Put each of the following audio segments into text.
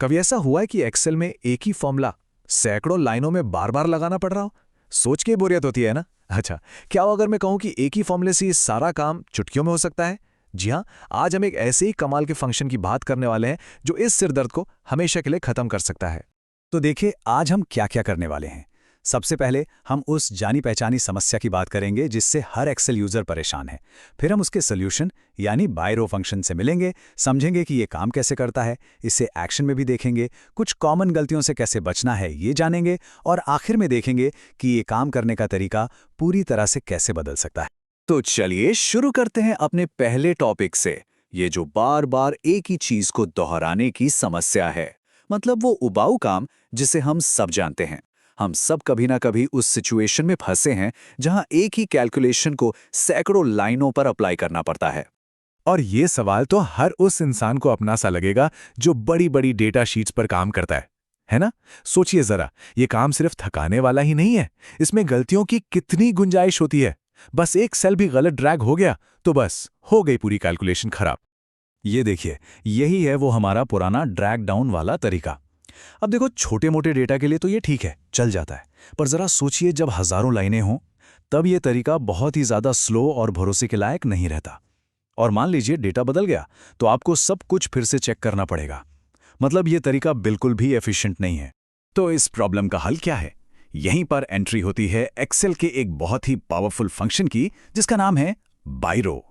कभी ऐसा हुआ है कि एक्सेल में एक ही फॉर्मूला सैकड़ों लाइनों में बार बार लगाना पड़ रहा हो? सोच के ही बोरियत होती है ना। अच्छा, क्या हो अगर मैं कहूं कि एक ही फॉर्मूले से ये सारा काम चुटकियों में हो सकता है? जी हाँ, आज हम एक ऐसे ही कमाल के फंक्शन की बात करने वाले हैं जो इस सिरदर्द को हमेशा के लिए खत्म कर सकता है। तो देखिए आज हम क्या क्या करने वाले हैं। सबसे पहले हम उस जानी पहचानी समस्या की बात करेंगे जिससे हर एक्सेल यूजर परेशान है। फिर हम उसके सोल्यूशन यानी बाय रो फंक्शन से मिलेंगे, समझेंगे कि ये काम कैसे करता है, इसे एक्शन में भी देखेंगे, कुछ कॉमन गलतियों से कैसे बचना है ये जानेंगे, और आखिर में देखेंगे कि ये काम करने का तरीका पूरी तरह से कैसे बदल सकता है। तो चलिए शुरू करते हैं अपने पहले टॉपिक से। ये जो बार बार एक ही चीज को दोहराने की समस्या है, मतलब वो उबाऊ काम जिसे हम सब जानते हैं। हम सब कभी ना कभी उस सिचुएशन में फंसे हैं जहां एक ही कैलकुलेशन को सैकड़ों लाइनों पर अप्लाई करना पड़ता है। और ये सवाल तो हर उस इंसान को अपना सा लगेगा जो बड़ी बड़ी डेटा शीट्स पर काम करता है ना? सोचिए जरा, ये काम सिर्फ थकाने वाला ही नहीं है, इसमें गलतियों की कितनी गुंजाइश होती है। बस एक सेल भी गलत ड्रैग हो गया तो बस हो गई पूरी कैलकुलेशन खराब। ये देखिए, यही है वो हमारा पुराना ड्रैग डाउन वाला तरीका। अब देखो, छोटे मोटे डेटा के लिए तो ये ठीक है, चल जाता है, पर जरा सोचिए जब हजारों लाइनें हों तब ये तरीका बहुत ही ज्यादा स्लो और भरोसे के लायक नहीं रहता। और मान लीजिए डेटा बदल गया तो आपको सब कुछ फिर से चेक करना पड़ेगा। मतलब ये तरीका बिल्कुल भी एफिशिएंट नहीं है। तो इस प्रॉब्लम का हल क्या है? यहीं पर एंट्री होती है एक्सेल के एक बहुत ही पावरफुल फंक्शन की जिसका नाम है बाय रो।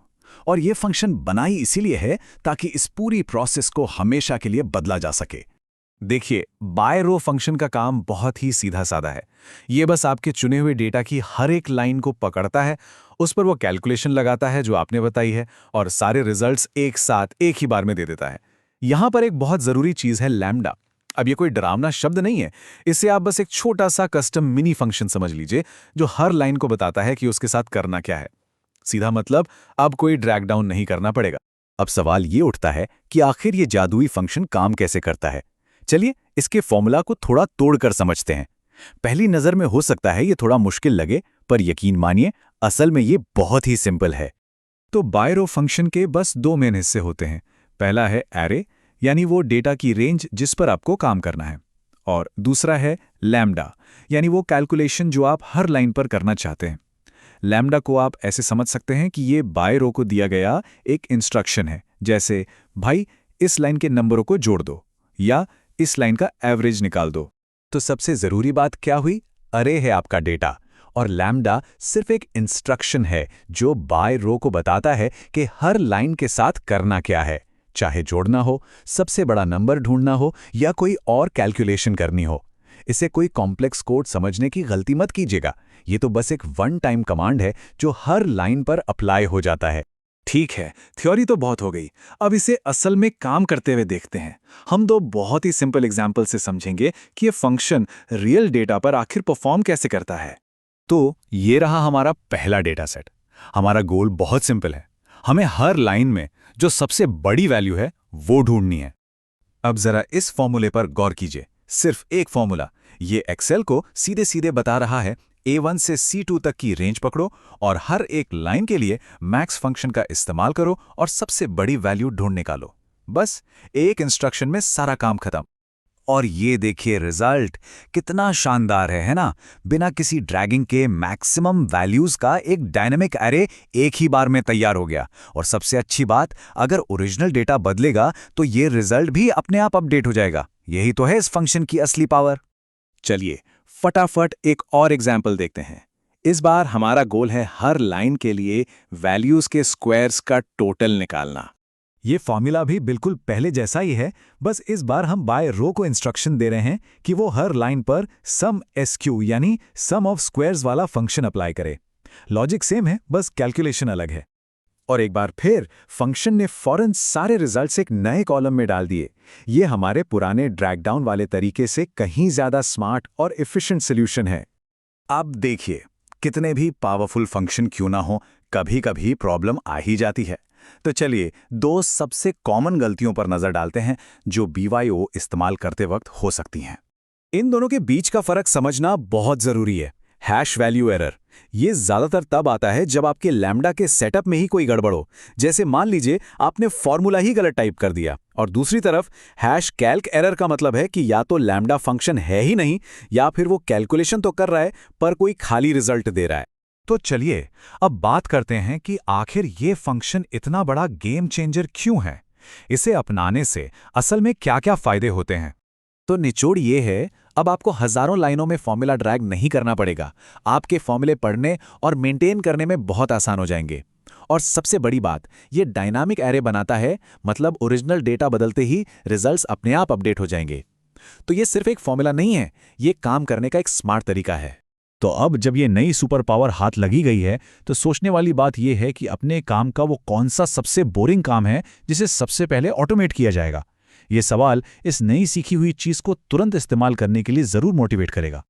और ये फंक्शन बनाई इसीलिए है ताकि इस पूरी प्रोसेस को हमेशा के लिए बदला जा सके। देखिए, बाय रो फंक्शन का काम बहुत ही सीधा साधा है। ये बस आपके चुने हुए डेटा की हर एक लाइन को पकड़ता है, उस पर वो कैलकुलेशन लगाता है जो आपने बताई है, और सारे रिजल्ट्स एक साथ एक ही बार में दे देता है। यहां पर एक बहुत जरूरी चीज है लैम्डा। अब ये कोई डरावना शब्द नहीं है, इसे आप बस एक छोटा सा कस्टम मिनी फंक्शन समझ लीजिए जो हर लाइन को बताता है कि उसके साथ करना क्या है। सीधा मतलब, अब कोई ड्रैग डाउन नहीं करना पड़ेगा। अब सवाल ये उठता है कि आखिर ये जादुई फंक्शन काम कैसे करता है। चलिए इसके फॉर्मूला को थोड़ा तोड़कर समझते हैं। पहली नजर में हो सकता है ये थोड़ा मुश्किल लगे, पर यकीन मानिए असल में ये बहुत ही सिंपल है। तो बाय रो फंक्शन के बस दो मेन हिस्से होते हैं। पहला है एरे, यानी वो डेटा की रेंज जिस पर आपको काम करना है, और दूसरा है लैम्डा, यानी वो कैलकुलेशन जो आप हर लाइन पर करना चाहते हैं। लैम्डा को आप ऐसे समझ सकते हैं कि ये बाय रो को दिया गया एक इंस्ट्रक्शन है, जैसे भाई इस लाइन के नंबरों को जोड़ दो या इस लाइन का एवरेज निकाल दो। तो सबसे जरूरी बात क्या हुई? अरे है आपका डेटा, और लैम्डा सिर्फ एक इंस्ट्रक्शन है जो बाय रो को बताता है कि हर लाइन के साथ करना क्या है, चाहे जोड़ना हो, सबसे बड़ा नंबर ढूंढना हो या कोई और कैलकुलेशन करनी हो। इसे कोई कॉम्प्लेक्स कोड समझने की गलती मत कीजिएगा, ये तो बस एक वन टाइम कमांड है जो हर लाइन पर अप्लाई हो जाता है। ठीक है, थ्योरी तो बहुत हो गई, अब इसे असल में काम करते हुए देखते हैं। हम दो बहुत ही सिंपल एग्जाम्पल से समझेंगे कि ये फंक्शन रियल डेटा पर आखिर परफॉर्म कैसे करता है। तो ये रहा हमारा पहला डेटा सेट। हमारा गोल बहुत सिंपल है, हमें हर लाइन में जो सबसे बड़ी वैल्यू है वो ढूंढनी है। अब जरा इस फॉर्मूले पर गौर कीजिए, सिर्फ एक फॉर्मूला, ये एक्सेल को सीधे सीधे बता रहा है A1 से C2 तक की रेंज पकड़ो और हर एक लाइन के लिए मैक्स फंक्शन का इस्तेमाल करो और सबसे बड़ी वैल्यू ढूंढ निकालो। बस एक इंस्ट्रक्शन में सारा काम खत्म। और ये देखिए रिजल्ट कितना शानदार है ना? बिना किसी ड्रैगिंग के मैक्सिमम वैल्यूज का एक डायनेमिक एरे एक ही बार में तैयार हो गया। और सबसे अच्छी बात, अगर ओरिजिनल डेटा बदलेगा तो ये रिजल्ट भी अपने आप अपडेट हो जाएगा। यही तो है इस फंक्शन की असली पावर। चलिए फटाफट एक और एग्जाम्पल देखते हैं। इस बार हमारा गोल है हर लाइन के लिए वैल्यूज के स्क्वायर्स का टोटल निकालना। ये फॉर्मूला भी बिल्कुल पहले जैसा ही है, बस इस बार हम बाय रो को इंस्ट्रक्शन दे रहे हैं कि वो हर लाइन पर सम एसक्यू यानी सम ऑफ स्क्वायर्स वाला फंक्शन अप्लाई करे। लॉजिक सेम है, बस कैलकुलेशन अलग है। और एक बार फिर फंक्शन ने फौरन सारे रिजल्ट्स एक नए कॉलम में डाल दिए। ये हमारे पुराने ड्रैग डाउन वाले तरीके से कहीं ज्यादा स्मार्ट और एफिशिएंट सॉल्यूशन है। अब देखिए, कितने भी पावरफुल फंक्शन क्यों ना हो, कभी कभी प्रॉब्लम आ ही जाती है। तो चलिए दो सबसे कॉमन गलतियों पर नजर डालते हैं जो BYO इस्तेमाल करते वक्त हो सकती हैं। इन दोनों के बीच का फर्क समझना बहुत जरूरी है। हैश वैल्यू एरर, ये ज्यादातर तब आता है जब आपके लैम्डा के सेटअप में ही कोई गड़बड़ हो। जैसे मान लीजिए आपने फॉर्मूला ही गलत टाइप कर दिया, और दूसरी तरफ हैश कैल्क एरर का मतलब है कि या तो लैम्डा फंक्शन है ही नहीं, या फिर वो कैलकुलेशन तो कर रहा है पर कोई खाली रिजल्ट दे रहा है। तो चलिए अब बात करते हैं कि आखिर ये फंक्शन इतना बड़ा गेम चेंजर क्यों है। इसे अपनाने से असल में क्या-क्या फायदे होते हैं। तो निचोड़ ये है, अब आपको हजारों लाइनों में फॉर्मूला ड्रैग नहीं करना पड़ेगा। आपके फॉर्मूले पढ़ने और मेंटेन करने में बहुत आसान हो जाएंगे। और सबसे बड़ी बात, ये डायनामिक एरे बनाता है, मतलब ओरिजिनल डेटा बदलते ही रिजल्ट्स अपने आप अपडेट हो जाएंगे। तो ये सिर्फ एक फॉर्मूला नहीं है, ये काम करने का एक स्मार्ट तरीका है। तो अब जब ये नई सुपर पावर हाथ लगी गई है, तो सोचने वाली बात यह है कि अपने काम का वो कौन सा सबसे बोरिंग काम है जिसे सबसे पहले ऑटोमेट किया जाएगा। ये सवाल इस नई सीखी हुई चीज को तुरंत इस्तेमाल करने के लिए जरूर मोटिवेट करेगा।